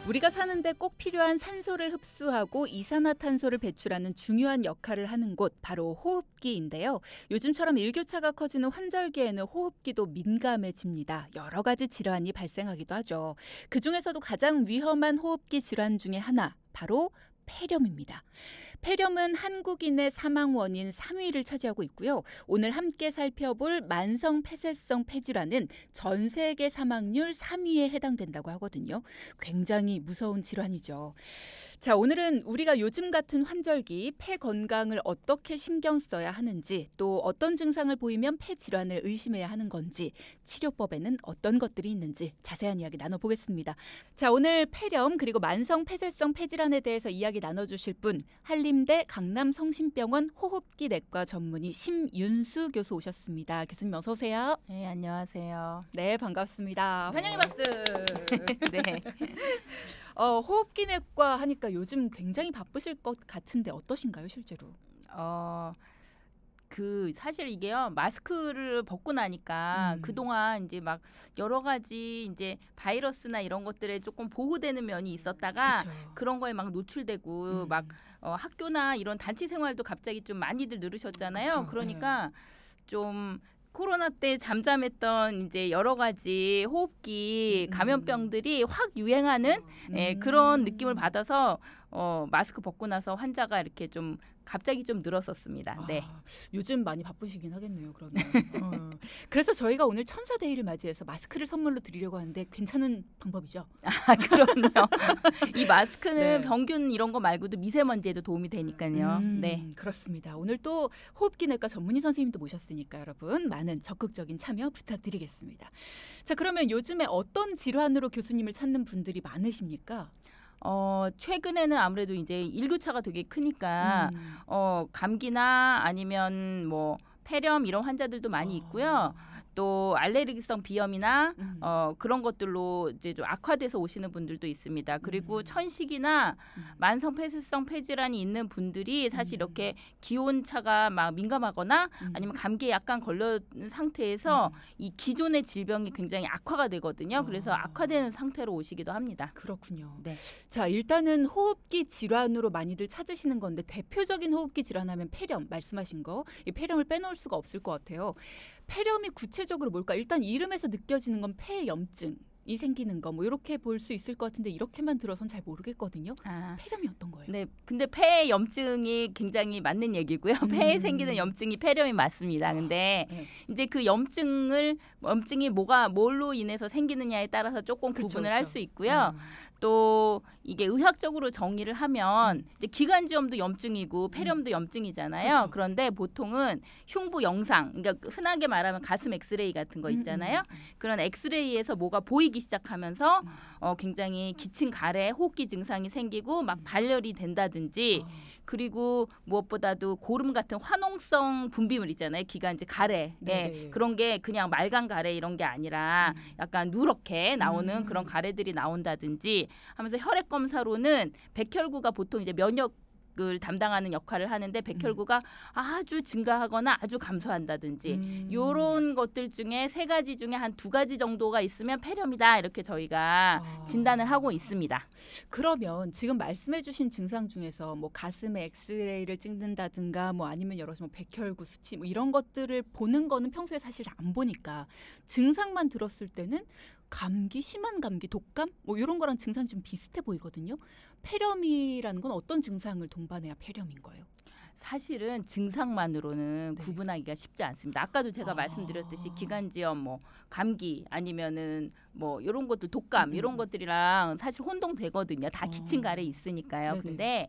우리가 사는데 꼭 필요한 산소를 흡수하고 이산화탄소를 배출하는 중요한 역할을 하는 곳 바로 호흡기인데요. 요즘처럼 일교차가 커지는 환절기에는 호흡기도 민감해집니다. 여러 가지 질환이 발생하기도 하죠. 그중에서도 가장 위험한 호흡기 질환 중에 하나 바로 폐렴입니다. 폐렴은 한국인의 사망 원인 3위를 차지하고 있고요. 오늘 함께 살펴볼 만성 폐쇄성 폐질환은 전 세계 사망률 3위에 해당된다고 하거든요. 굉장히 무서운 질환이죠. 자, 오늘은 우리가 요즘 같은 환절기 폐 건강을 어떻게 신경 써야 하는지, 또 어떤 증상을 보이면 폐 질환을 의심해야 하는 건지, 치료법에는 어떤 것들이 있는지 자세한 이야기 나눠보겠습니다. 자, 오늘 폐렴 그리고 만성 폐쇄성 폐질환에 대해서 이야기 나눠주실 분, 한림대 강남성심병원 호흡기 내과 전문의 심윤수 교수 오셨습니다. 교수님 어서 오세요. 네, 안녕하세요. 네, 반갑습니다. 네. 환영의 박수. 네. 호흡기 내과 하니까 요즘 굉장히 바쁘실 것 같은데 어떠신가요, 실제로? 사실 이게요, 마스크를 벗고 나니까 그동안 이제 막 여러 가지 이제 바이러스나 이런 것들에 조금 보호되는 면이 있었다가 그쵸. 그런 거에 막 노출되고 막 학교나 이런 단체 생활도 갑자기 좀 많이들 늘으셨잖아요. 그쵸. 그러니까 좀 코로나 때 잠잠했던 이제 여러 가지 호흡기 감염병들이 확 유행하는 그런 느낌을 받아서 마스크 벗고 나서 환자가 이렇게 좀 갑자기 좀 늘었었습니다. 네. 요즘 많이 바쁘시긴 하겠네요, 그러면. 그래서 저희가 오늘 천사데이를 맞이해서 마스크를 선물로 드리려고 하는데 괜찮은 방법이죠? 그럼요. 이 마스크는 네. 병균 이런 거 말고도 미세먼지에도 도움이 되니까요. 네. 그렇습니다. 오늘 또 호흡기 내과 전문의 선생님도 모셨으니까 여러분 많은 적극적인 참여 부탁드리겠습니다. 자, 그러면 요즘에 어떤 질환으로 교수님을 찾는 분들이 많으십니까? 최근에는 아무래도 이제 일교차가 되게 크니까 감기나 아니면 뭐 폐렴 이런 환자들도 많이 있고요. 또 알레르기성 비염이나 그런 것들로 이제 좀 악화돼서 오시는 분들도 있습니다. 그리고 천식이나 만성 폐쇄성 폐질환이 있는 분들이 사실 이렇게 기온 차가 막 민감하거나 아니면 감기에 약간 걸린 상태에서 이 기존의 질병이 굉장히 악화가 되거든요. 그래서 악화되는 상태로 오시기도 합니다. 그렇군요. 네. 자, 일단은 호흡기 질환으로 많이들 찾으시는 건데 대표적인 호흡기 질환하면 폐렴 말씀하신 거, 이 폐렴을 빼놓을 수가 없을 것 같아요. 폐렴이 구체적으로 뭘까? 일단 이름에서 느껴지는 건 폐염증이 생기는 거 뭐 이렇게 볼 수 있을 것 같은데 이렇게만 들어선 잘 모르겠거든요. 폐렴이 어떤 거예요? 네, 근데 폐염증이 굉장히 맞는 얘기고요. 폐에 생기는 염증이 폐렴이 맞습니다. 근데 이제 그 염증이 뭘로 인해서 생기느냐에 따라서 조금 구분을 할 수 있고요. 또 이게 의학적으로 정의를 하면 이제 기관지염도 염증이고 폐렴도 염증이잖아요. 그렇죠. 그런데 보통은 흉부 영상, 그러니까 흔하게 말하면 가슴 엑스레이 같은 거 있잖아요. 그런 엑스레이에서 뭐가 보이기 시작하면서 굉장히 기침, 가래, 호흡기 증상이 생기고 막 발열이 된다든지 그리고 무엇보다도 고름 같은 화농성 분비물 있잖아요. 기관지 가래. 네. 그런 게 그냥 맑은 가래 이런 게 아니라 약간 누렇게 나오는 그런 가래들이 나온다든지 하면서 혈액 검사로는 백혈구가 보통 이제 면역을 담당하는 역할을 하는데 백혈구가 아주 증가하거나 아주 감소한다든지 이런 것들 중에 3가지 중에 한 2가지 정도가 있으면 폐렴이다 이렇게 저희가 진단을 하고 있습니다. 그러면 지금 말씀해주신 증상 중에서 뭐 가슴에 엑스레이를 찍는다든가 뭐 아니면 여러 가지 뭐 백혈구 수치 뭐 이런 것들을 보는 거는 평소에 사실 안 보니까 증상만 들었을 때는 감기, 심한 감기, 독감 뭐 이런 거랑 증상이 좀 비슷해 보이거든요. 폐렴이라는 건 어떤 증상을 동반해야 폐렴인 거예요? 사실은 증상만으로는 구분하기가 쉽지 않습니다. 아까도 제가 말씀드렸듯이 기관지염, 뭐 감기 아니면은 뭐 이런 것들 독감 이런 것들이랑 사실 혼동되거든요. 다 기침 가래 있으니까요. 근데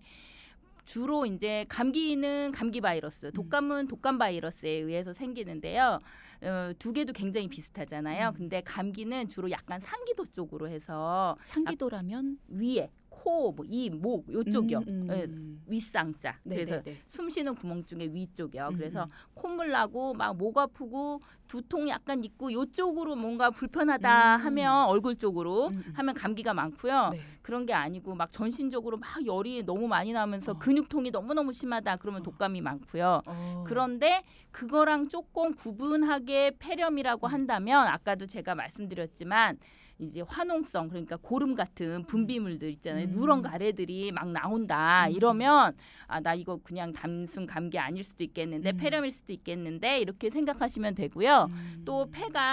주로 이제 감기는 감기 바이러스, 독감은 독감 바이러스에 의해서 생기는데요. 2개도 굉장히 비슷하잖아요. 근데 감기는 주로 약간 상기도 쪽으로 해서 상기도라면 위에 코, 뭐 입, 목 요쪽이요. 윗상자. 그래서 숨 쉬는 구멍 중에 위쪽이요. 그래서 콧물 나고 막 목 아프고 두통 약간 있고 요쪽으로 뭔가 불편하다 하면 얼굴 쪽으로 하면 감기가 많고요. 그런 게 아니고 막 전신적으로 막 열이 너무 많이 나면서 근육통이 너무너무 심하다 그러면 독감이 많고요. 그런데 그거랑 조금 구분하게 폐렴이라고 한다면 아까도 제가 말씀드렸지만 이제 화농성 그러니까 고름 같은 분비물들 있잖아요. 누런 가래들이 막 나온다. 이러면 나 이거 그냥 단순 감기 아닐 수도 있겠는데 폐렴일 수도 있겠는데 이렇게 생각하시면 되고요. 또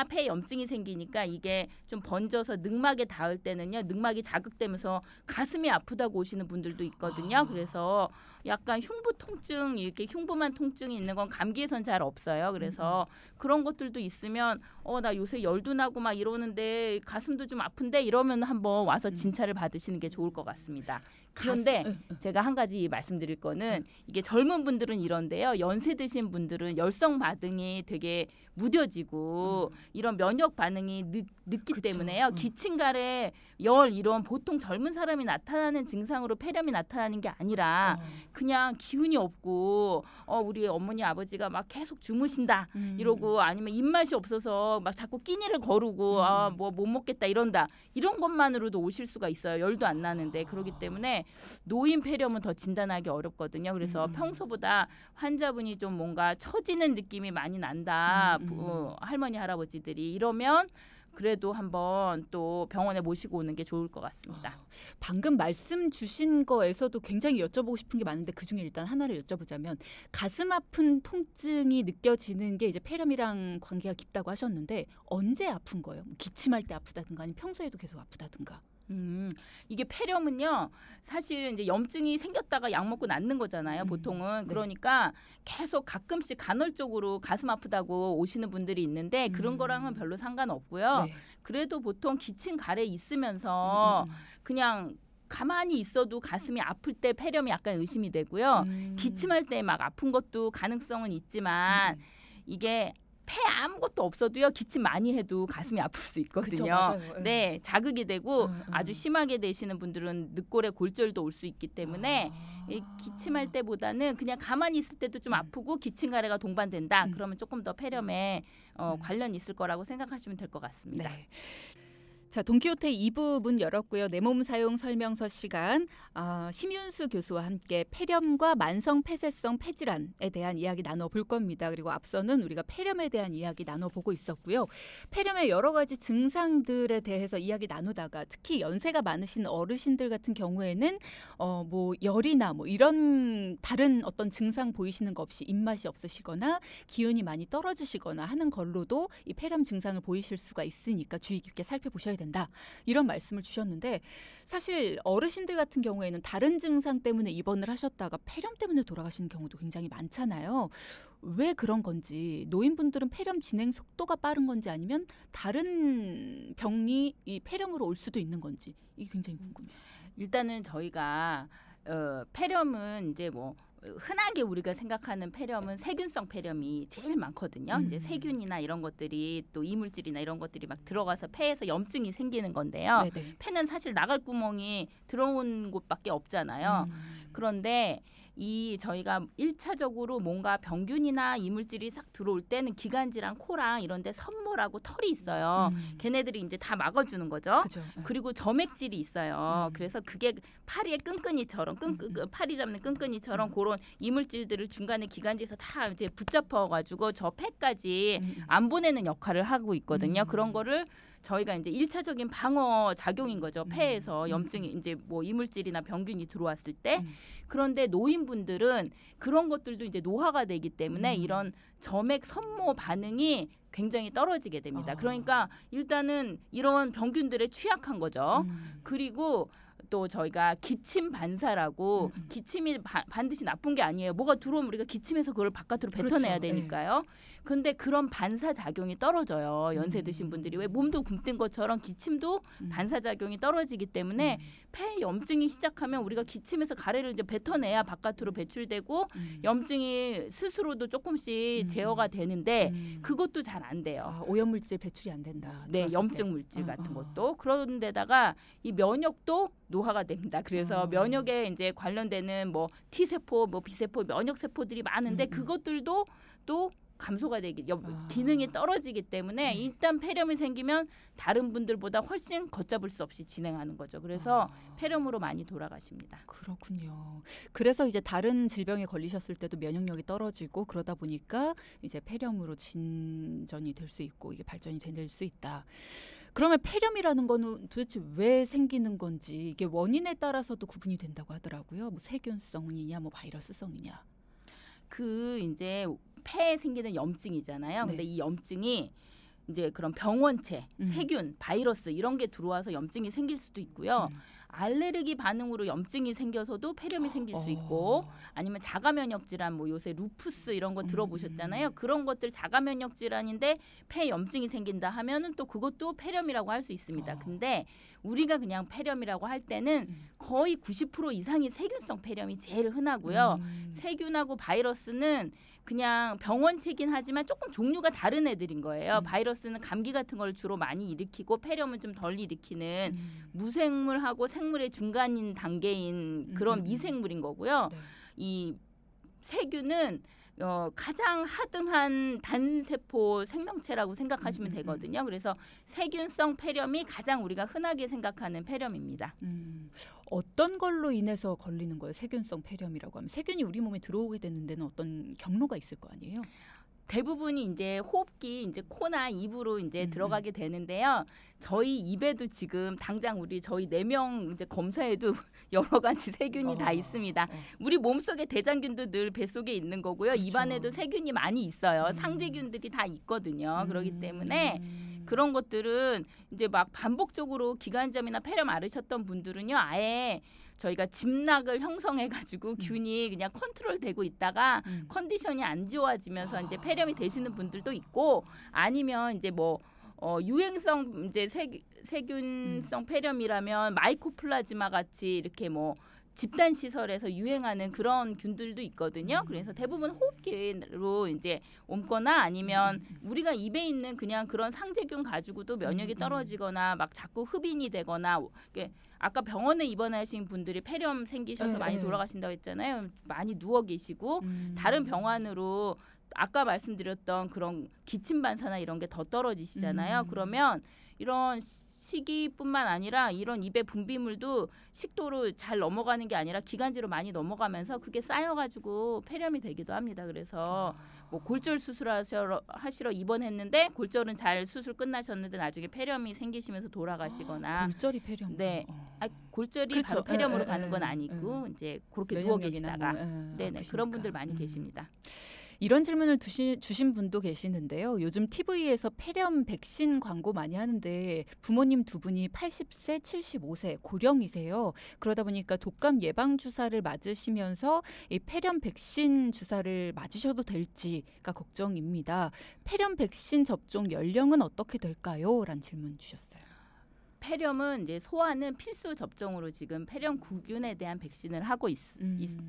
폐 염증이 생기니까 이게 좀 번져서 늑막에 닿을 때는요. 늑막이 자극되면서 가슴이 아프다고 오시는 분들도 있거든요. 그래서 약간 흉부 통증 이렇게 흉부만 통증이 있는 건 감기에선 잘 없어요. 그래서 그런 것들도 있으면 나 요새 열도 나고 막 이러는데 가슴도 좀 아픈데 이러면 한번 와서 진찰을 받으시는 게 좋을 것 같습니다. 그런데 제가 한 가지 말씀드릴 거는 이게 젊은 분들은 이런데요. 연세 드신 분들은 열성 반응이 되게 무뎌지고 이런 면역 반응이 늦기 그쵸. 때문에요. 기침가래, 열 이런 보통 젊은 사람이 나타나는 증상으로 폐렴이 나타나는 게 아니라 그냥 기운이 없고 우리 어머니 아버지가 막 계속 주무신다 이러고 아니면 입맛이 없어서 막 자꾸 끼니를 거르고 뭐 못 먹겠다 이런다 이런 것만으로도 오실 수가 있어요. 열도 안 나는데 그렇기 때문에 노인 폐렴은 더 진단하기 어렵거든요. 그래서 평소보다 환자분이 좀 뭔가 처지는 느낌이 많이 난다. 할머니 할아버지들이 이러면 그래도 한번 또 병원에 모시고 오는 게 좋을 것 같습니다. 방금 말씀 주신 거에서도 굉장히 여쭤보고 싶은 게 많은데 그중에 일단 하나를 여쭤보자면 가슴 아픈 통증이 느껴지는 게 이제 폐렴이랑 관계가 깊다고 하셨는데 언제 아픈 거예요? 기침할 때 아프다든가 아니면 평소에도 계속 아프다든가? 이게 폐렴은요 사실 이제 염증이 생겼다가 약 먹고 낫는 거잖아요 보통은. 네. 그러니까 계속 가끔씩 간헐적으로 가슴 아프다고 오시는 분들이 있는데 그런 거랑은 별로 상관없고요. 네. 그래도 보통 기침 가래 있으면서 그냥 가만히 있어도 가슴이 아플 때 폐렴이 약간 의심이 되고요. 기침할 때 막 아픈 것도 가능성은 있지만 이게 폐 아무것도 없어도요 기침 많이 해도 가슴이 아플 수 있거든요. 그쵸, 맞아요. 네, 자극이 되고 아주 심하게 되시는 분들은 늑골에 골절도 올 수 있기 때문에 이 기침할 때보다는 그냥 가만히 있을 때도 좀 아프고 기침 가래가 동반된다. 그러면 조금 더 폐렴에 관련이 있을 거라고 생각하시면 될 것 같습니다. 네. 자, 돈키호테 2부 문 열었고요. 내 몸 사용 설명서 시간. 심윤수 교수와 함께 폐렴과 만성 폐쇄성 폐질환에 대한 이야기 나눠볼 겁니다. 그리고 앞서는 우리가 폐렴에 대한 이야기 나눠보고 있었고요. 폐렴의 여러 가지 증상들에 대해서 이야기 나누다가 특히 연세가 많으신 어르신들 같은 경우에는 뭐 열이나 뭐 이런 다른 어떤 증상 보이시는 거 없이 입맛이 없으시거나 기운이 많이 떨어지시거나 하는 걸로도 이 폐렴 증상을 보이실 수가 있으니까 주의 깊게 살펴보셔야 된다. 이런 말씀을 주셨는데 사실 어르신들 같은 경우에는 다른 증상 때문에 입원을 하셨다가 폐렴 때문에 돌아가시는 경우도 굉장히 많잖아요. 왜 그런 건지 노인분들은 폐렴 진행 속도가 빠른 건지 아니면 다른 병이 이 폐렴으로 올 수도 있는 건지 이게 굉장히 궁금해요. 일단은 저희가 폐렴은 이제 뭐 흔하게 우리가 생각하는 폐렴은 세균성 폐렴이 제일 많거든요. 이제 세균이나 이런 것들이 또 이물질이나 이런 것들이 막 들어가서 폐에서 염증이 생기는 건데요. 네네. 폐는 사실 나갈 구멍이 들어온 곳밖에 없잖아요. 그런데 이 저희가 1차적으로 뭔가 병균이나 이물질이 싹 들어올 때는 기관지랑 코랑 이런 데 선모라고 털이 있어요. 걔네들이 이제 다 막아주는 거죠. 그죠. 그리고 점액질이 있어요. 그래서 그게 파리의 끈끈이처럼 파리 잡는 끈끈이처럼 그런 이물질들을 중간에 기관지에서 다 이제 붙잡아가지고 저 폐까지 안 보내는 역할을 하고 있거든요. 그런 거를 저희가 이제 1차적인 방어 작용인 거죠. 폐에서 염증이 이제 뭐 이물질이나 병균이 들어왔을 때. 그런데 노인분들은 그런 것들도 이제 노화가 되기 때문에 이런 점액 선모 반응이 굉장히 떨어지게 됩니다. 그러니까 일단은 이런 병균들에 취약한 거죠. 그리고 또 저희가 기침 반사라고 기침이 반드시 나쁜 게 아니에요. 뭐가 들어오면 우리가 기침해서 그걸 바깥으로 뱉어내야 그렇죠. 되니까요. 근데 그런 반사 작용이 떨어져요. 연세 드신 분들이 왜 몸도 굼뜬 것처럼 기침도 반사 작용이 떨어지기 때문에 폐 염증이 시작하면 우리가 기침해서 가래를 이제 뱉어내야 바깥으로 배출되고 염증이 스스로도 조금씩 제어가 되는데 그것도 잘 안 돼요. 오염물질 배출이 안 된다. 네, 염증 물질 같은 것도. 그런 데다가 이 면역도 노화가 됩니다. 그래서 면역에 이제 관련되는 뭐 T세포, 뭐 B세포, 면역 세포들이 많은데 그것들도 또 감소가 되기 기능이 떨어지기 때문에 일단 폐렴이 생기면 다른 분들보다 훨씬 걷잡을 수 없이 진행하는 거죠. 그래서 폐렴으로 많이 돌아가십니다. 그렇군요. 그래서 이제 다른 질병에 걸리셨을 때도 면역력이 떨어지고 그러다 보니까 이제 폐렴으로 진전이 될 수 있고 이게 발전이 될 수 있다. 그러면 폐렴이라는 거는 도대체 왜 생기는 건지 이게 원인에 따라서도 구분이 된다고 하더라고요. 뭐 세균성이냐, 뭐 바이러스성이냐. 그 이제 폐에 생기는 염증이잖아요. 근데 네. 이 염증이 이제 그런 병원체, 음. 세균, 바이러스 이런 게 들어와서 염증이 생길 수도 있고요. 알레르기 반응으로 염증이 생겨서도 폐렴이 생길 수 있고 아니면 자가 면역 질환 뭐 요새 루푸스 이런 거 들어보셨잖아요. 그런 것들 자가 면역 질환인데 폐 염증이 생긴다 하면은 또 그것도 폐렴이라고 할 수 있습니다. 근데 우리가 그냥 폐렴이라고 할 때는 거의 90% 이상이 세균성 폐렴이 제일 흔하고요. 세균하고 바이러스는 그냥 병원체긴 하지만 조금 종류가 다른 애들인 거예요. 바이러스는 감기 같은 걸 주로 많이 일으키고 폐렴은 좀 덜 일으키는 무생물하고 생물의 중간인 단계인 그런 미생물인 거고요. 네. 이 세균은 가장 하등한 단세포 생명체라고 생각하시면 되거든요. 그래서 세균성 폐렴이 가장 우리가 흔하게 생각하는 폐렴입니다. 어떤 걸로 인해서 걸리는 거예요? 세균성 폐렴이라고 하면 세균이 우리 몸에 들어오게 되는 데는 어떤 경로가 있을 거 아니에요? 대부분이 이제 호흡기 이제 코나 입으로 이제 들어가게 되는데요. 저희 입에도 지금 당장 저희 4명 이제 검사에도 여러 가지 세균이 다 있습니다. 우리 몸속에 대장균도 늘 뱃속에 있는 거고요. 그렇죠. 입안에도 세균이 많이 있어요. 상재균들이 다 있거든요. 그렇기 때문에 그런 것들은 이제 막 반복적으로 기관지염이나 폐렴 앓으셨던 분들은요. 아예 저희가 집락을 형성해가지고 균이 그냥 컨트롤되고 있다가 컨디션이 안 좋아지면서 이제 폐렴이 되시는 분들도 있고 아니면 이제 뭐 유행성 이제 세균성 폐렴이라면 마이코플라즈마 같이 이렇게 뭐 집단 시설에서 유행하는 그런 균들도 있거든요. 그래서 대부분 호흡기로 이제 옮거나 아니면 우리가 입에 있는 그냥 그런 상재균 가지고도 면역이 떨어지거나 막 자꾸 흡인이 되거나 아까 병원에 입원하신 분들이 폐렴 생기셔서 많이 돌아가신다고 했잖아요. 많이 누워 계시고 다른 병원으로 아까 말씀드렸던 그런 기침 반사나 이런 게 더 떨어지시잖아요. 그러면 이런 식이뿐만 아니라 이런 입의 분비물도 식도로 잘 넘어가는 게 아니라 기관지로 많이 넘어가면서 그게 쌓여가지고 폐렴이 되기도 합니다. 그래서 뭐 골절 수술하시러 입원했는데 골절은 잘 수술 끝나셨는데 나중에 폐렴이 생기시면서 돌아가시거나 골절이 폐렴. 네, 골절이 그렇죠. 바로 폐렴으로 가는 건 아니고 이제 그렇게 누워 계시다가 네네 그런 분들 많이 계십니다. 이런 질문을 주신 분도 계시는데요. 요즘 TV에서 폐렴 백신 광고 많이 하는데 부모님 두 분이 80세, 75세 고령이세요. 그러다 보니까 독감 예방 주사를 맞으시면서 이 폐렴 백신 주사를 맞으셔도 될지가 걱정입니다. 폐렴 백신 접종 연령은 어떻게 될까요? 라는 질문 주셨어요. 폐렴은 이제 소아는 필수 접종으로 지금 폐렴 구균에 대한 백신을 하고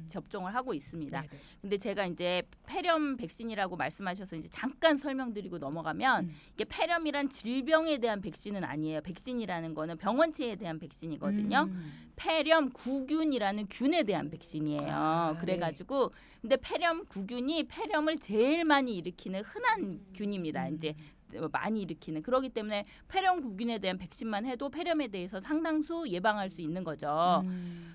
접종을 하고 있습니다. 네네. 근데 제가 이제 폐렴 백신이라고 말씀하셔서 이제 잠깐 설명드리고 넘어가면 이게 폐렴이란 질병에 대한 백신은 아니에요. 백신이라는 거는 병원체에 대한 백신이거든요. 폐렴 구균이라는 균에 대한 백신이에요. 그래가지고 근데 폐렴 구균이 폐렴을 제일 많이 일으키는 흔한 균입니다. 이제 많이 일으키는 그렇기 때문에 폐렴 구균에 대한 백신만 해도 폐렴에 대해서 상당수 예방할 수 있는 거죠.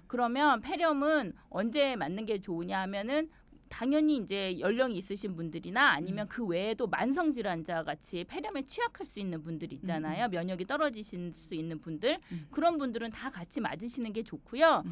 그러면 폐렴은 언제 맞는 게 좋으냐 하면은 당연히 이제 연령이 있으신 분들이나 아니면 그 외에도 만성 질환자 같이 폐렴에 취약할 수 있는 분들이 있잖아요. 면역이 떨어지실 수 있는 분들 그런 분들은 다 같이 맞으시는 게 좋고요.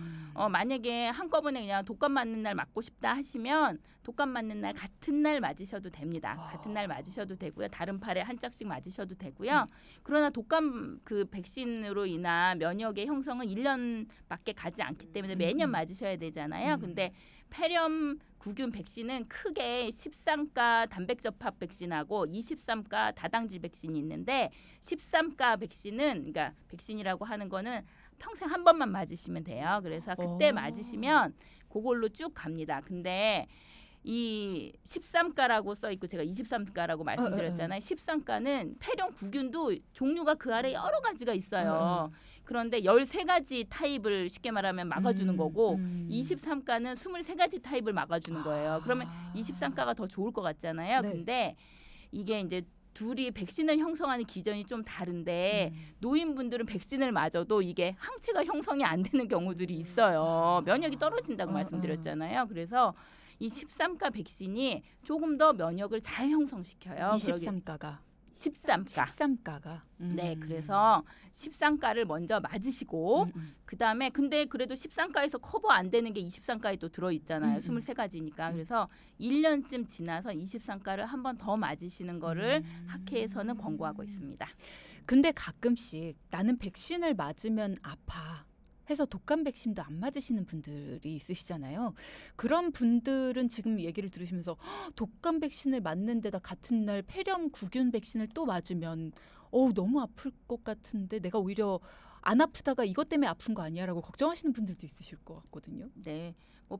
만약에 한꺼번에 그냥 독감 맞는 날 맞고 싶다 하시면 독감 맞는 날 같은 날 맞으셔도 됩니다. 같은 날 맞으셔도 되고요. 다른 팔에 한 짝씩 맞으셔도 되고요. 그러나 독감 그 백신으로 인한 면역의 형성은 1년밖에 가지 않기 때문에 매년 맞으셔야 되잖아요. 근데 폐렴 구균 백신은 크게 13가 단백 접합 백신하고 23가 다당질 백신이 있는데 13가 백신은 그러니까 백신이라고 하는 거는 평생 한 번만 맞으시면 돼요. 그래서 그때 맞으시면 그걸로 쭉 갑니다. 근데 이 13가라고 써 있고 제가 23가라고 말씀드렸잖아요. 13가는 폐렴 구균도 종류가 그 아래 여러 가지가 있어요. 그런데 13가지 타입을 쉽게 말하면 막아주는 거고 23가는 23가지 타입을 막아주는 거예요. 그러면 23가가 더 좋을 것 같잖아요. 네. 근데 이게 이제 둘이 백신을 형성하는 기전이 좀 다른데 노인분들은 백신을 맞아도 이게 항체가 형성이 안 되는 경우들이 있어요. 면역이 떨어진다고 말씀드렸잖아요. 그래서 이 13가 백신이 조금 더 면역을 잘 형성시켜요. 23가가 13가. 13가가. 네, 그래서 13가를 먼저 맞으시고 그다음에 근데 그래도 13가에서 커버 안 되는 게 23가에 또 들어 있잖아요. 23가지니까. 그래서 1년쯤 지나서 23가를 한 번 더 맞으시는 거를 학회에서는 권고하고 있습니다. 근데 가끔씩 나는 백신을 맞으면 아파 해서 독감 백신도 안 맞으시는 분들이 있으시잖아요. 그런 분들은 지금 얘기를 들으시면서 독감 백신을 맞는데다 같은 날 폐렴구균 백신을 또 맞으면 너무 아플 것 같은데 내가 오히려 안 아프다가 이것 때문에 아픈 거 아니야라고 걱정하시는 분들도 있으실 것 같거든요. 네. 뭐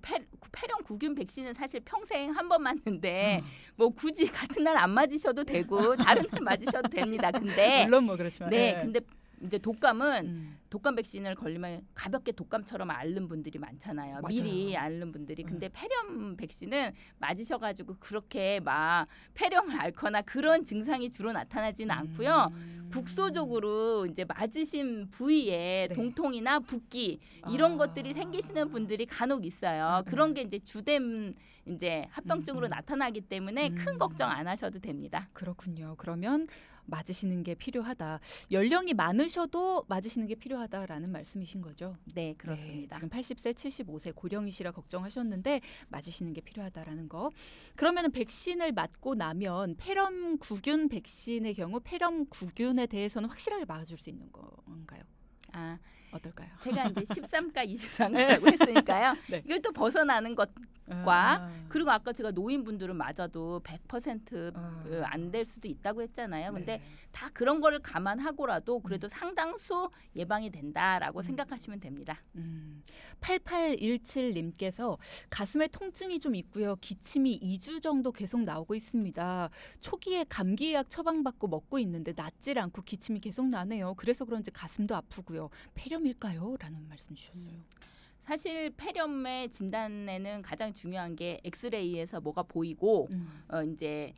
폐렴구균 백신은 사실 평생 한 번 맞는데 뭐 굳이 같은 날 안 맞으셔도 되고 다른 날 맞으셔도 됩니다. 근데 물론 뭐 그렇지만 네, 근데 이제 독감은 독감 백신을 걸리면 가볍게 독감처럼 앓는 분들이 많잖아요. 맞아요. 미리 앓는 분들이. 근데 폐렴 백신은 맞으셔가지고 그렇게 막 폐렴을 앓거나 그런 증상이 주로 나타나지는 않고요. 국소적으로 이제 맞으신 부위에 네. 동통이나 붓기 이런 것들이 생기시는 분들이 간혹 있어요. 그런 게 이제 주된 이제 합병증으로 나타나기 때문에 큰 걱정 안 하셔도 됩니다. 그렇군요. 그러면 맞으시는 게 필요하다. 연령이 많으셔도 맞으시는 게 필요하다라는 말씀이신 거죠? 네, 그렇습니다. 지금 80세, 75세 고령이시라 걱정하셨는데 맞으시는 게 필요하다라는 거. 그러면 백신을 맞고 나면 폐렴구균 백신의 경우 폐렴구균에 대해서는 확실하게 막아줄 수 있는 건가요? 아, 어떨까요? 제가 이제 13가, 23가라고 했으니까요. 네. 이걸 또 벗어나는 것과 그리고 아까 제가 노인분들은 맞아도 100% 안 될 수도 있다고 했잖아요. 근데 다 그런 거를 감안하고라도 그래도 상당수 예방이 된다라고 생각하시면 됩니다. 8817님께서 가슴에 통증이 좀 있고요. 기침이 2주 정도 계속 나오고 있습니다. 초기에 감기약 처방받고 먹고 있는데 낫질 않고 기침이 계속 나네요. 그래서 그런지 가슴도 아프고요. 폐렴일까요? 라는 말씀 주셨어요. 사실 폐렴의 진단에는 가장 중요한 게 엑스레이에서 뭐가 보이고 이제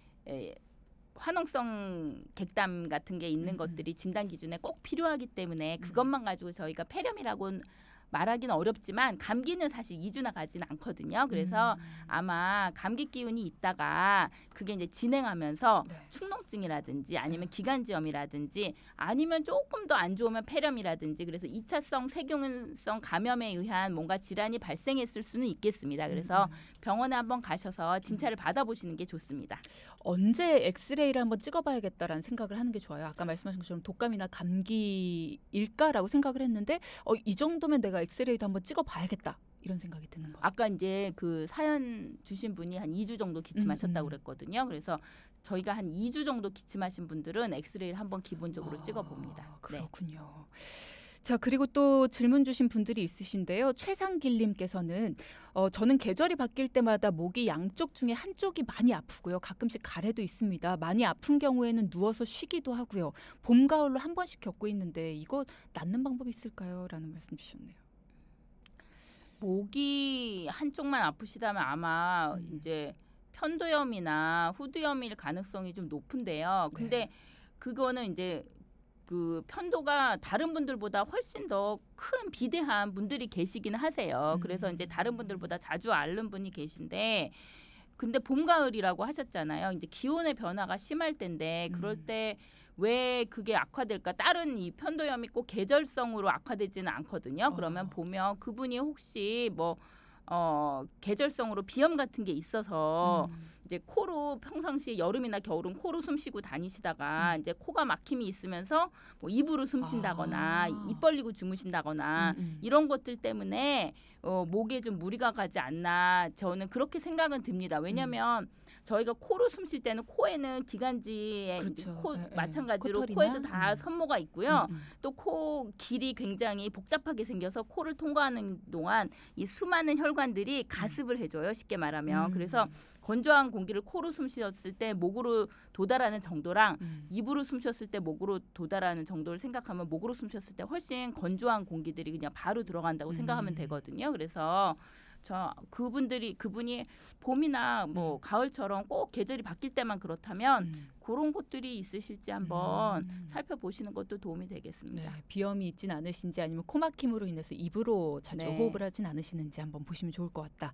화농성 객담 같은 게 있는 것들이 진단 기준에 꼭 필요하기 때문에 그것만 가지고 저희가 폐렴이라고는 말하기는 어렵지만 감기는 사실 2주나 가지는 않거든요. 그래서 아마 감기 기운이 있다가 그게 이제 진행하면서 축농증이라든지 아니면 기관지염이라든지 아니면 조금 더 안 좋으면 폐렴이라든지 그래서 2차성 세균성 감염에 의한 뭔가 질환이 발생했을 수는 있겠습니다. 그래서 병원에 한번 가셔서 진찰을 받아보시는 게 좋습니다. 언제 엑스레이를 한번 찍어봐야겠다라는 생각을 하는 게 좋아요. 아까 말씀하신 것처럼 독감이나 감기일까라고 생각을 했는데 이 정도면 내가 엑스레이도 한번 찍어봐야겠다 이런 생각이 드는 거예요. 아까 이제 그 사연 주신 분이 한 2주 정도 기침하셨다고 그랬거든요. 그래서 저희가 한 2주 정도 기침하신 분들은 엑스레이를 한번 기본적으로 찍어봅니다. 그렇군요. 자, 그리고 또 질문 주신 분들이 있으신데요. 최상길님께서는 저는 계절이 바뀔 때마다 목이 양쪽 중에 한쪽이 많이 아프고요. 가끔씩 가래도 있습니다. 많이 아픈 경우에는 누워서 쉬기도 하고요. 봄, 가을로 한 번씩 겪고 있는데 이거 낫는 방법이 있을까요? 라는 말씀 주셨네요. 목이 한쪽만 아프시다면 아마 이제 편도염이나 후두염일 가능성이 좀 높은데요. 근데 그거는 이제 그 편도가 다른 분들보다 훨씬 더 큰 비대한 분들이 계시기는 하세요. 그래서 이제 다른 분들보다 자주 앓는 분이 계신데 근데 봄 가을이라고 하셨잖아요. 이제 기온의 변화가 심할 때인데 그럴 때 왜 그게 악화될까? 다른 이 편도염이 꼭 계절성으로 악화되지는 않거든요. 그러면 보면 그분이 혹시 뭐 계절성으로 비염 같은 게 있어서 이제 코로 평상시 여름이나 겨울은 코로 숨 쉬고 다니시다가 이제 코가 막힘이 있으면서 뭐 입으로 숨 쉰다거나 입 벌리고 주무신다거나 이런 것들 때문에 목에 좀 무리가 가지 않나 저는 그렇게 생각은 듭니다. 왜냐하면 저희가 코로 숨 쉴 때는 코에는 기관지에 그렇죠. 코 마찬가지로 코털이나? 코에도 다 선모가 있고요. 또 코 길이 굉장히 복잡하게 생겨서 코를 통과하는 동안 이 수많은 혈관들이 가습을 해줘요. 쉽게 말하면. 그래서 건조한 공기를 코로 숨 쉬었을 때 목으로 도달하는 정도랑 입으로 숨 쉬었을 때 목으로 도달하는 정도를 생각하면 목으로 숨 쉬었을 때 훨씬 건조한 공기들이 그냥 바로 들어간다고 생각하면 되거든요. 그래서 그분이 봄이나 뭐 가을처럼 꼭 계절이 바뀔 때만 그렇다면 그런 것들이 있으실지 한번 살펴보시는 것도 도움이 되겠습니다. 네, 비염이 있진 않으신지 아니면 코막힘으로 인해서 입으로 자주 네. 호흡을 하진 않으시는지 한번 보시면 좋을 것 같다.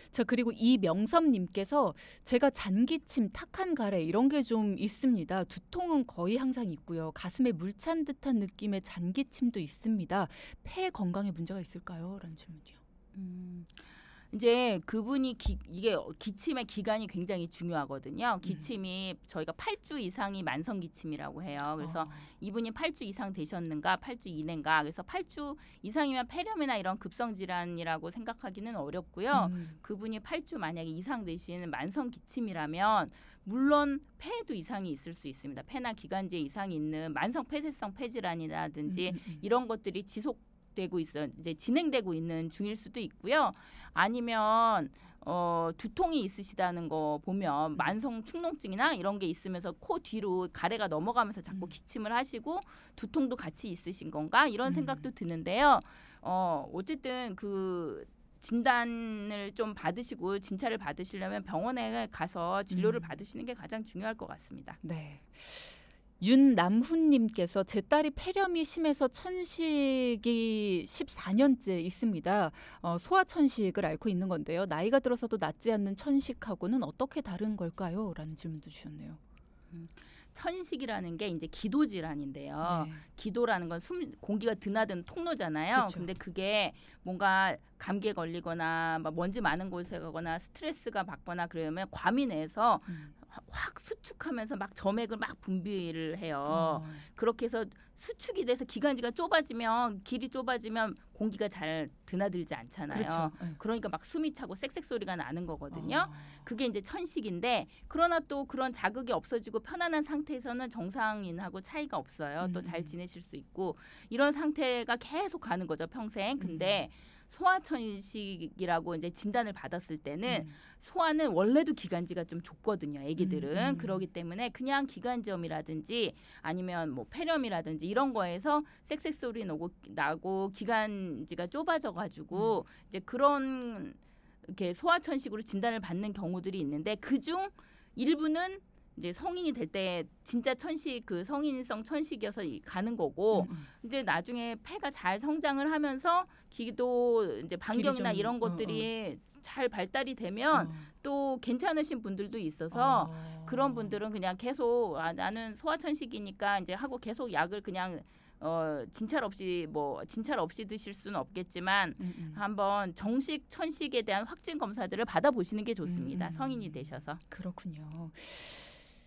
자, 그리고 이명섭님께서 제가 잔기침, 탁한 가래 이런 게 좀 있습니다. 두통은 거의 항상 있고요. 가슴에 물 찬 듯한 느낌의 잔기침도 있습니다. 폐 건강에 문제가 있을까요? 라는 질문이요. 이제 그분이 이게 기침의 기간이 굉장히 중요하거든요. 기침이 저희가 8주 이상이 만성 기침이라고 해요. 그래서 이분이 8주 이상 되셨는가, 8주 이내인가. 그래서 8주 이상이면 폐렴이나 이런 급성 질환이라고 생각하기는 어렵고요. 그분이 8주 만약에 이상 되신 만성 기침이라면 물론 폐에도 이상이 있을 수 있습니다. 폐나 기관지에 이상이 있는 만성 폐쇄성 폐질환이라든지 이런 것들이 되고 있어 이제 진행되고 있는 중일 수도 있고요. 아니면 두통이 있으시다는 거 보면 만성 축농증이나 이런 게 있으면서 코 뒤로 가래가 넘어가면서 자꾸 기침을 하시고 두통도 같이 있으신 건가 이런 생각도 드는데요. 어쨌든 그 진단을 좀 받으시고 진찰을 받으시려면 병원에 가서 진료를 받으시는 게 가장 중요할 것 같습니다. 네. 윤남훈님께서 제 딸이 폐렴이 심해서 천식이 14년째 있습니다. 소아천식을 앓고 있는 건데요. 나이가 들어서도 낫지 않는 천식하고는 어떻게 다른 걸까요? 라는 질문도 주셨네요. 천식이라는 게 이제 기도 질환인데요. 네. 기도라는 건 공기가 드나드는 통로잖아요. 그렇죠. 근데 그게 뭔가 감기에 걸리거나 막 먼지 많은 곳에 가거나 스트레스가 받거나 그러면 과민해서 확 수축하면서 막 점액을 막 분비를 해요. 그렇게 해서 수축이 돼서 기관지가 길이 좁아지면 공기가 잘 드나들지 않잖아요. 그렇죠. 그러니까 막 숨이 차고 쌕쌕 소리가 나는 거거든요. 그게 이제 천식인데 그러나 또 그런 자극이 없어지고 편안한 상태에서는 정상인하고 차이가 없어요. 또 잘 지내실 수 있고 이런 상태가 계속 가는 거죠, 평생. 근데 소아천식이라고 이제 진단을 받았을 때는 소아는 원래도 기관지가 좀 좁거든요, 아기들은. 그러기 때문에 그냥 기관지염이라든지 아니면 뭐 폐렴이라든지 이런 거에서 쌕쌕 소리 나고 기관지가 좁아져가지고 이제 그런 이렇게 소아천식으로 진단을 받는 경우들이 있는데 그중 일부는 이제 성인이 될 때 진짜 천식 그 성인성 천식이어서 가는 거고 이제 나중에 폐가 잘 성장을 하면서 기도 이제 반경이나 이런 것들이 잘 발달이 되면 또 괜찮으신 분들도 있어서 그런 분들은 그냥 계속 나는 소아천식이니까 이제 하고 계속 약을 그냥 진찰 없이 드실 수는 없겠지만 한번 정식 천식에 대한 확진 검사들을 받아보시는 게 좋습니다. 성인이 되셔서. 그렇군요.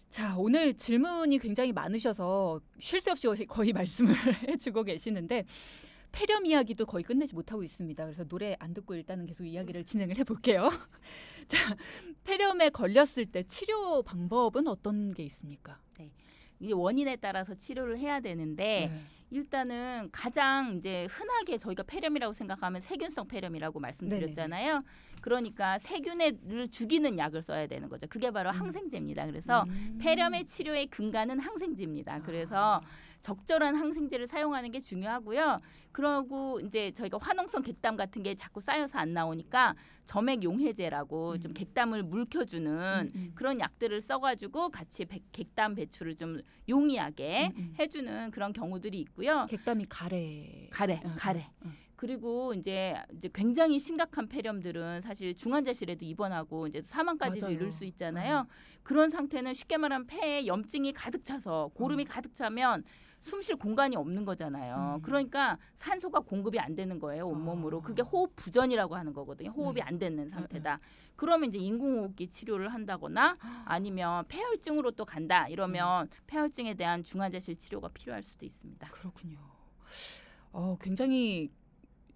자, 오늘 질문이 굉장히 많으셔서 쉴 새 없이 거의 말씀을 해주고 계시는데 폐렴 이야기도 거의 끝내지 못하고 있습니다. 그래서 노래 안 듣고 일단은 계속 이야기를 진행을 해볼게요. 자, 폐렴에 걸렸을 때 치료 방법은 어떤 게 있습니까? 네. 이게 원인에 따라서 치료를 해야 되는데 일단은 가장 이제 흔하게 저희가 폐렴이라고 생각하면 세균성 폐렴이라고 말씀드렸잖아요. 그러니까 세균을 죽이는 약을 써야 되는 거죠. 그게 바로 항생제입니다. 그래서 폐렴의 치료의 근간은 항생제입니다. 그래서 적절한 항생제를 사용하는 게 중요하고요. 그러고 이제 저희가 화농성 객담 같은 게 자꾸 쌓여서 안 나오니까 점액 용해제라고 좀 객담을 물켜주는 그런 약들을 써가지고 같이 객담 배출을 좀 용이하게 해주는 그런 경우들이 있고요. 객담이 가래. 가래. 그리고 이제 굉장히 심각한 폐렴들은 사실 중환자실에도 입원하고 이제 사망까지도 이를 수 있잖아요. 그런 상태는 쉽게 말하면 폐에 염증이 가득 차서 고름이 가득 차면 숨 쉴 공간이 없는 거잖아요. 그러니까 산소가 공급이 안 되는 거예요, 온몸으로. 그게 호흡 부전이라고 하는 거거든요. 호흡이 안 되는 상태다. 그러면 이제 인공호흡기 치료를 한다거나 아니면 폐혈증으로 또 간다. 이러면 폐혈증에 대한 중환자실 치료가 필요할 수도 있습니다. 그렇군요. 굉장히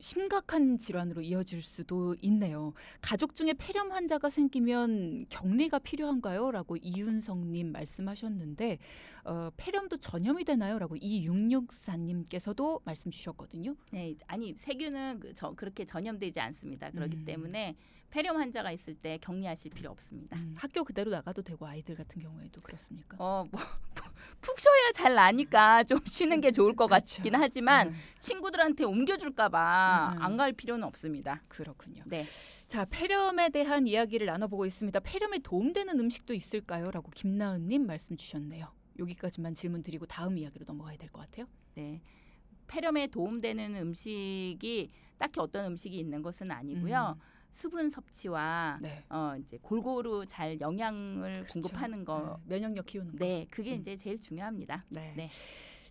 심각한 질환으로 이어질 수도 있네요. 가족 중에 폐렴 환자가 생기면 격리가 필요한가요? 라고 이윤성님 말씀하셨는데 폐렴도 전염이 되나요? 라고 2664님께서도 말씀 주셨거든요. 네, 아니 세균은 그렇게 전염되지 않습니다. 그렇기 때문에 폐렴 환자가 있을 때 격리하실 필요 없습니다. 학교 그대로 나가도 되고 아이들 같은 경우에도 그렇습니까? 푹 쉬어야 잘 나니까 좀 쉬는 게 좋을 것 그렇죠. 같긴 하지만 친구들한테 옮겨줄까봐 안 갈 필요는 없습니다. 그렇군요. 네. 자, 폐렴에 대한 이야기를 나눠보고 있습니다. 폐렴에 도움되는 음식도 있을까요? 라고 김나은님 말씀 주셨네요. 여기까지만 질문 드리고 다음 이야기로 넘어가야 될 것 같아요. 네. 폐렴에 도움되는 음식이 딱히 어떤 음식이 있는 것은 아니고요. 수분 섭취와 네. 이제 골고루 잘 영양을 그렇죠. 공급하는 거. 네, 면역력 키우는 거. 네, 그게 이제 제일 중요합니다. 네. 네.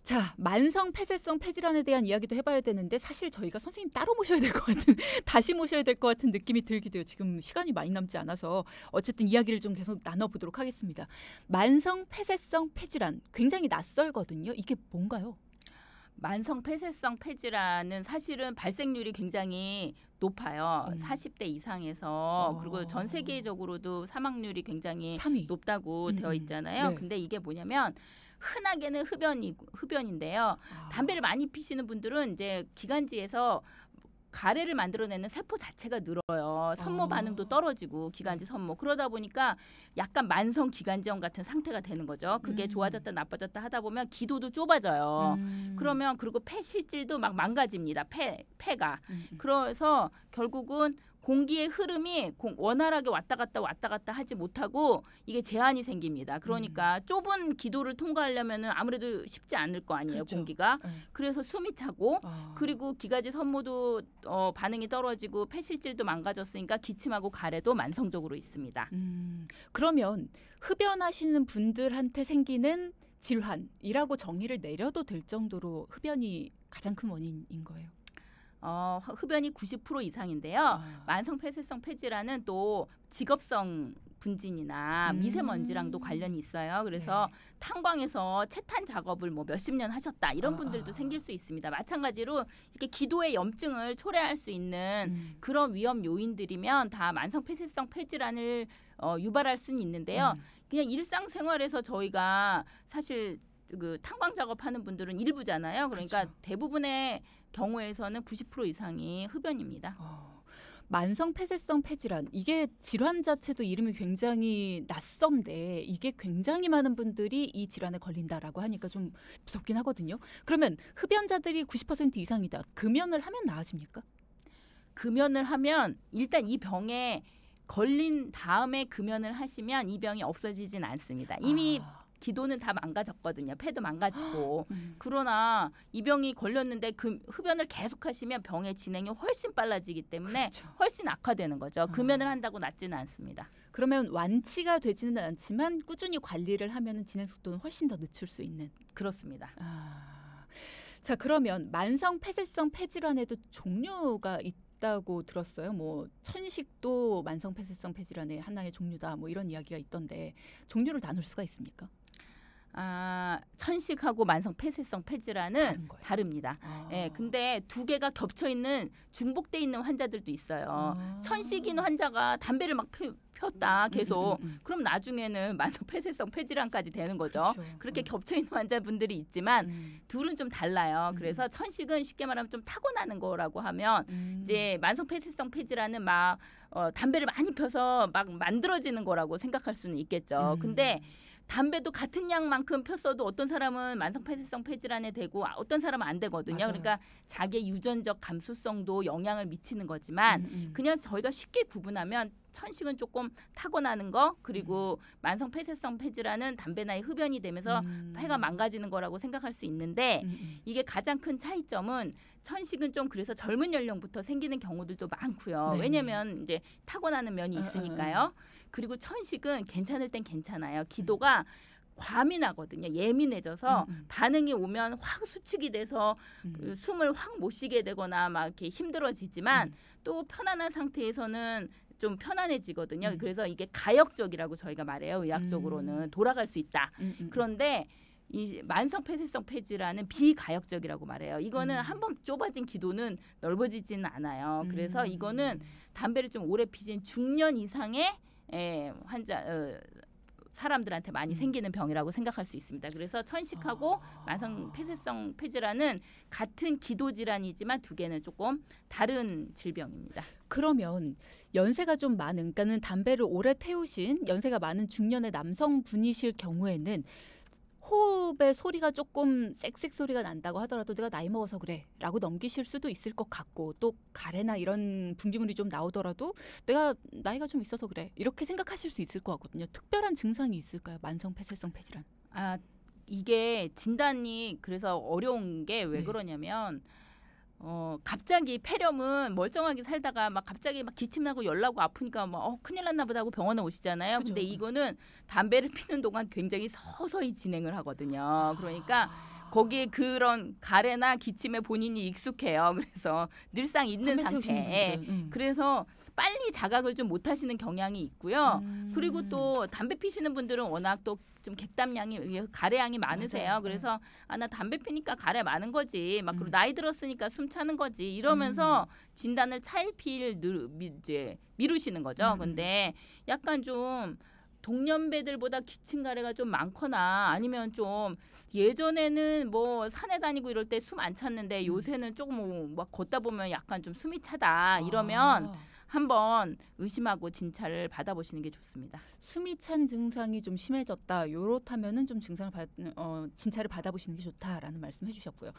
자, 만성 폐쇄성 폐질환에 대한 이야기도 해봐야 되는데 사실 저희가 선생님 따로 모셔야 될 것 같은 다시 모셔야 될 것 같은 느낌이 들기도 해요. 지금 시간이 많이 남지 않아서 어쨌든 이야기를 좀 계속 나눠보도록 하겠습니다. 만성 폐쇄성 폐질환 굉장히 낯설거든요. 이게 뭔가요? 만성 폐쇄성 폐질환은 사실은 발생률이 굉장히 높아요. 40대 이상에서 그리고 전 세계적으로도 사망률이 굉장히 3위. 높다고 되어 있잖아요. 네. 근데 이게 뭐냐면 흔하게는 흡연인데요. 담배를 많이 피시는 분들은 이제 기관지에서 가래를 만들어내는 세포 자체가 늘어요. 선모 반응도 떨어지고 기관지 선모. 그러다 보니까 약간 만성 기관지염 같은 상태가 되는 거죠. 그게 좋아졌다 나빠졌다 하다 보면 기도도 좁아져요. 그러면 그리고 폐 실질도 막 망가집니다. 폐가. 그래서 결국은 공기의 흐름이 원활하게 왔다 갔다 하지 못하고 이게 제한이 생깁니다. 그러니까 좁은 기도를 통과하려면은 아무래도 쉽지 않을 거 아니에요. 그렇죠. 공기가. 네. 그래서 숨이 차고 그리고 기가지 선모도 반응이 떨어지고 폐실질도 망가졌으니까 기침하고 가래도 만성적으로 있습니다. 그러면 흡연하시는 분들한테 생기는 질환이라고 정의를 내려도 될 정도로 흡연이 가장 큰 원인인 거예요. 흡연이 90% 이상인데요. 만성 폐쇄성 폐질환은 또 직업성 분진이나 미세먼지랑도 관련이 있어요. 그래서 탄광에서 채탄 작업을 뭐 몇십 년 하셨다 이런 분들도 생길 수 있습니다. 마찬가지로 이렇게 기도의 염증을 초래할 수 있는 그런 위험 요인들이면 다 만성 폐쇄성 폐질환을 유발할 수는 있는데요. 그냥 일상생활에서 저희가 사실 그 탄광 작업하는 분들은 일부잖아요. 그러니까 그렇죠. 대부분의 경우에서는 90% 이상이 흡연입니다. 만성 폐쇄성 폐질환 이게 질환 자체도 이름이 굉장히 낯선데 이게 굉장히 많은 분들이 이 질환에 걸린다라고 하니까 좀 무섭긴 하거든요. 그러면 흡연자들이 90% 이상이다. 금연을 하면 나아집니까? 금연을 하면 일단 이 병에 걸린 다음에 금연을 하시면 이 병이 없어지진 않습니다. 이미 기도는 다 망가졌거든요. 폐도 망가지고. 그러나 이 병이 걸렸는데 흡연을 계속하시면 병의 진행이 훨씬 빨라지기 때문에 그렇죠. 훨씬 악화되는 거죠. 금연을 한다고 낫지는 않습니다. 그러면 완치가 되지는 않지만 꾸준히 관리를 하면 진행 속도는 훨씬 더 늦출 수 있는. 그렇습니다. 자, 그러면 만성 폐쇄성 폐질환에도 종류가 있다고 들었어요. 뭐 천식도 만성 폐쇄성 폐질환의 하나의 종류다. 뭐 이런 이야기가 있던데 종류를 나눌 수가 있습니까? 천식하고 만성 폐쇄성 폐질환은 다른 거예요? 다릅니다. 예, 근데 두 개가 겹쳐 있는 중복돼 있는 환자들도 있어요. 천식인 환자가 담배를 막 폈다 계속. 그럼 나중에는 만성 폐쇄성 폐질환까지 되는 거죠. 그렇죠. 그렇게 겹쳐 있는 환자분들이 있지만 둘은 좀 달라요. 그래서 천식은 쉽게 말하면 좀 타고나는 거라고 하면 이제 만성 폐쇄성 폐질환은 막 담배를 많이 펴서 막 만들어지는 거라고 생각할 수는 있겠죠. 근데 담배도 같은 양만큼 폈어도 어떤 사람은 만성 폐쇄성 폐질환에 되고 어떤 사람은 안 되거든요. 맞아요. 그러니까 자기의 유전적 감수성도 영향을 미치는 거지만 그냥 저희가 쉽게 구분하면 천식은 조금 타고나는 거 그리고 만성 폐쇄성 폐질환은 담배나 흡연이 되면서 폐가 망가지는 거라고 생각할 수 있는데 이게 가장 큰 차이점은 천식은 좀 그래서 젊은 연령부터 생기는 경우들도 많고요. 네. 왜냐하면 이제 타고나는 면이 있으니까요. 그리고 천식은 괜찮을 땐 괜찮아요. 기도가 과민하거든요. 예민해져서 반응이 오면 확 수축이 돼서 숨을 확 못 쉬게 되거나 막 이렇게 힘들어지지만 또 편안한 상태에서는 좀 편안해지거든요. 그래서 이게 가역적이라고 저희가 말해요. 의학적으로는 돌아갈 수 있다. 그런데 이 만성 폐쇄성 폐질환은 비가역적이라고 말해요. 이거는 한번 좁아진 기도는 넓어지지는 않아요. 그래서 이거는 담배를 좀 오래 피신 중년 이상의 환자 사람들한테 많이 생기는 병이라고 생각할 수 있습니다. 그래서 천식하고 만성 폐쇄성 폐질환은 같은 기도 질환이지만 두 개는 조금 다른 질병입니다. 그러면 연세가 좀 많은, 그러니까는 담배를 오래 태우신 연세가 많은 중년의 남성분이실 경우에는 호흡의 소리가 조금 쌕쌕 소리가 난다고 하더라도 내가 나이 먹어서 그래라고 넘기실 수도 있을 것 같고 또 가래나 이런 분비물이 좀 나오더라도 내가 나이가 좀 있어서 그래 이렇게 생각하실 수 있을 것 같거든요. 특별한 증상이 있을까요? 만성 폐쇄성 폐질환. 아, 이게 진단이 그래서 어려운 게 왜 네. 그러냐면 갑자기 폐렴은 멀쩡하게 살다가 막 갑자기 막 기침나고 열나고 아프니까 막 큰일 났나 보다 하고 병원에 오시잖아요. 그죠. 근데 이거는 담배를 피는 동안 굉장히 서서히 진행을 하거든요. 그러니까 거기에 그런 가래나 기침에 본인이 익숙해요. 그래서 늘상 있는 담배 태우시는 상태에. 분들은, 그래서 빨리 자각을 좀 못하시는 경향이 있고요. 음. 그리고 또 담배 피시는 분들은 워낙 또 좀 객담량이 가래량이 많으세요. 맞아요. 그래서 나 담배 피니까 가래 많은 거지. 막 그리고 음. 나이 들었으니까 숨 차는 거지. 이러면서 진단을 차일피일 이제 미루시는 거죠. 근데 약간 좀 동년배들보다 기침 가래가 좀 많거나 아니면 좀 예전에는 뭐 산에 다니고 이럴 때 숨 안 찼는데 요새는 조금 막 걷다 보면 약간 좀 숨이 차다 이러면 한번 의심하고 진찰을 받아보시는 게 좋습니다. 숨이 찬 증상이 좀 심해졌다. 요렇다면은 좀 진찰을 받아보시는 게 좋다라는 말씀해 주셨고요.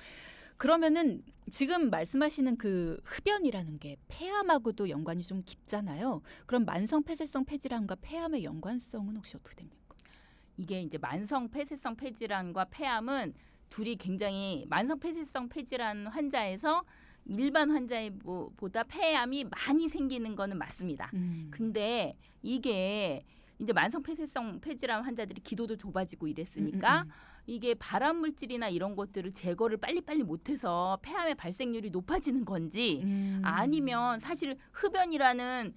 그러면은 지금 말씀하시는 그 흡연이라는 게 폐암하고도 연관이 좀 깊잖아요. 그럼 만성 폐쇄성 폐질환과 폐암의 연관성은 혹시 어떻게 됩니까? 이게 이제 만성 폐쇄성 폐질환과 폐암은 둘이 굉장히 만성 폐쇄성 폐질환 환자에서 일반 환자보다 폐암이 많이 생기는 거는 맞습니다. 근데 이게 이제 만성 폐쇄성 폐질환 환자들이 기도도 좁아지고 이랬으니까 이게 발암 물질이나 이런 것들을 제거를 빨리빨리 못해서 폐암의 발생률이 높아지는 건지 아니면 사실 흡연이라는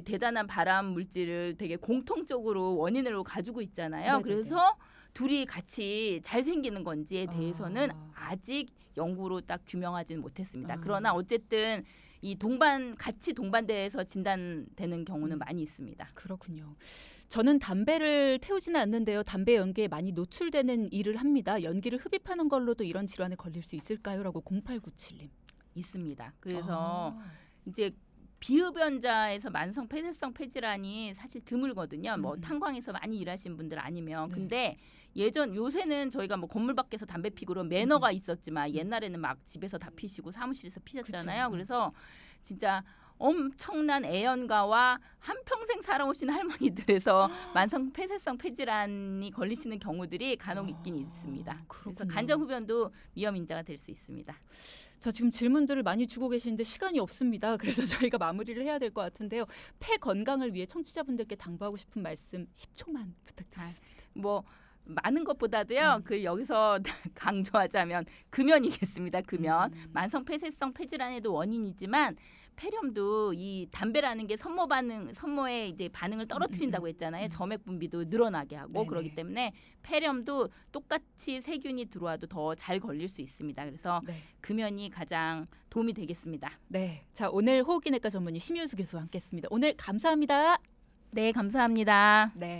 대단한 발암 물질을 되게 공통적으로 원인으로 가지고 있잖아요. 네네네. 그래서 둘이 같이 잘 생기는 건지에 대해서는 아직 연구로 딱 규명하지는 못했습니다. 그러나 어쨌든 이 같이 동반돼서 진단되는 경우는 많이 있습니다. 그렇군요. 저는 담배를 태우지는 않는데요. 담배 연기에 많이 노출되는 일을 합니다. 연기를 흡입하는 걸로도 이런 질환에 걸릴 수 있을까요? 라고 0897님. 있습니다. 그래서 이제 비흡연자에서 만성 폐쇄성 폐질환이 사실 드물거든요. 뭐 탄광에서 많이 일하신 분들 아니면. 네. 근데 요새는 저희가 뭐 건물 밖에서 담배 피고 그런 매너가 있었지만 옛날에는 막 집에서 다 피시고 사무실에서 피셨잖아요. 그쵸. 그래서 진짜 엄청난 애연가와 한평생 살아오신 할머니들에서 만성 폐쇄성 폐질환이 걸리시는 경우들이 간혹 있긴 있습니다. 그래서 그렇군요. 간접 흡연도 위험 인자가 될 수 있습니다. 저 지금 질문들을 많이 주고 계시는데 시간이 없습니다. 그래서 저희가 마무리를 해야 될 것 같은데요. 폐 건강을 위해 청취자분들께 당부하고 싶은 말씀 10초만 부탁드리겠습니다. 뭐 많은 것보다도요. 그 여기서 강조하자면 금연이겠습니다. 금연. 만성 폐쇄성 폐질환에도 원인이지만 폐렴도 이 담배라는 게 선모의 이제 반응을 떨어뜨린다고 했잖아요. 점액 분비도 늘어나게 하고 네네. 그렇기 때문에 폐렴도 똑같이 세균이 들어와도 더 잘 걸릴 수 있습니다. 그래서 네. 금연이 가장 도움이 되겠습니다. 네. 자, 오늘 호흡기내과 전문의 심효수 교수와 함께했습니다. 오늘 감사합니다. 네, 감사합니다. 네.